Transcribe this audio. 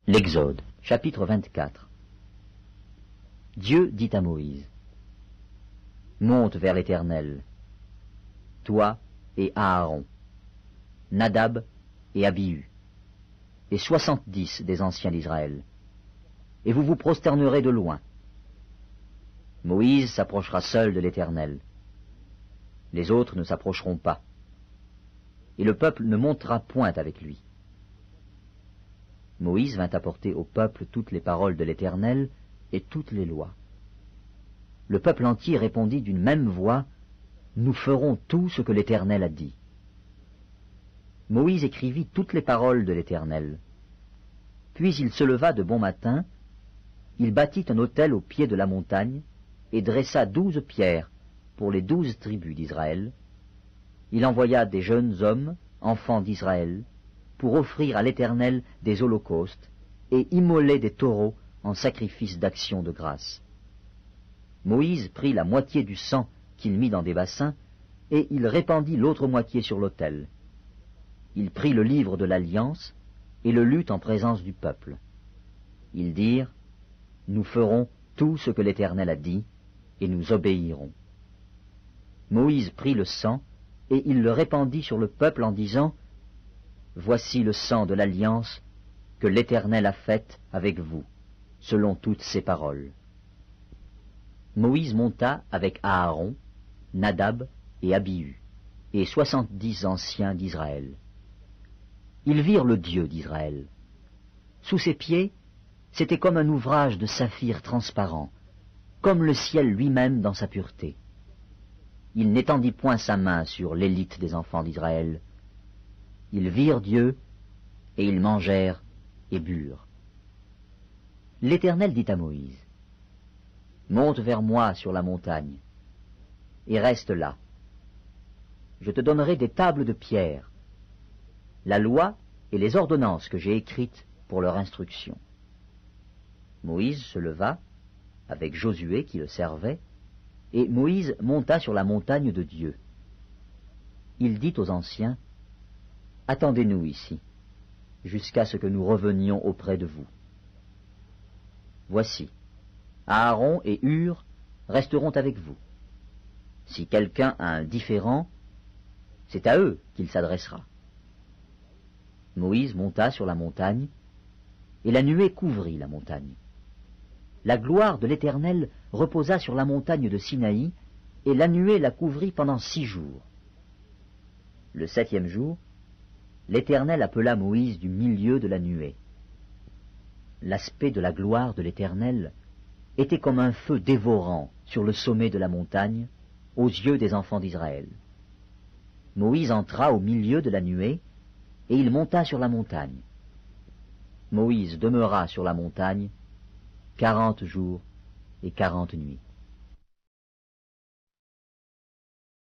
L'Exode, chapitre 24. Dieu dit à Moïse, « Monte vers l'Éternel, toi et Aaron, Nadab et Abihu, et 70 des anciens d'Israël, et vous vous prosternerez de loin. » Moïse s'approchera seul de l'Éternel. Les autres ne s'approcheront pas, et le peuple ne montera point avec lui. Moïse vint apporter au peuple toutes les paroles de l'Éternel et toutes les lois. Le peuple entier répondit d'une même voix, « Nous ferons tout ce que l'Éternel a dit. » Moïse écrivit toutes les paroles de l'Éternel. Puis il se leva de bon matin, il bâtit un autel au pied de la montagne et dressa 12 pierres pour les 12 tribus d'Israël. Il envoya des jeunes hommes, enfants d'Israël, pour offrir à l'Éternel des holocaustes et immoler des taureaux en sacrifice d'action de grâce. Moïse prit la moitié du sang qu'il mit dans des bassins, et il répandit l'autre moitié sur l'autel. Il prit le livre de l'Alliance et le lut en présence du peuple. Ils dirent, « Nous ferons tout ce que l'Éternel a dit, et nous obéirons. » Moïse prit le sang, et il le répandit sur le peuple en disant, « Voici le sang de l'Alliance que l'Éternel a faite avec vous, selon toutes ses paroles. » Moïse monta avec Aaron, Nadab et Abihu, et 70 anciens d'Israël. Ils virent le Dieu d'Israël. Sous ses pieds, c'était comme un ouvrage de saphir transparent, comme le ciel lui-même dans sa pureté. Il n'étendit point sa main sur l'élite des enfants d'Israël. Ils virent Dieu, et ils mangèrent et burent. L'Éternel dit à Moïse, « Monte vers moi sur la montagne, et reste là. Je te donnerai des tables de pierre, la loi et les ordonnances que j'ai écrites pour leur instruction. » Moïse se leva, avec Josué qui le servait, et Moïse monta sur la montagne de Dieu. Il dit aux anciens, « Attendez-nous ici, jusqu'à ce que nous revenions auprès de vous. Voici, Aaron et Hur resteront avec vous. Si quelqu'un a un différend, c'est à eux qu'il s'adressera. » Moïse monta sur la montagne, et la nuée couvrit la montagne. La gloire de l'Éternel reposa sur la montagne de Sinaï, et la nuée la couvrit pendant 6 jours. Le 7e jour, l'Éternel appela Moïse du milieu de la nuée. L'aspect de la gloire de l'Éternel était comme un feu dévorant sur le sommet de la montagne, aux yeux des enfants d'Israël. Moïse entra au milieu de la nuée, et il monta sur la montagne. Moïse demeura sur la montagne 40 jours et 40 nuits.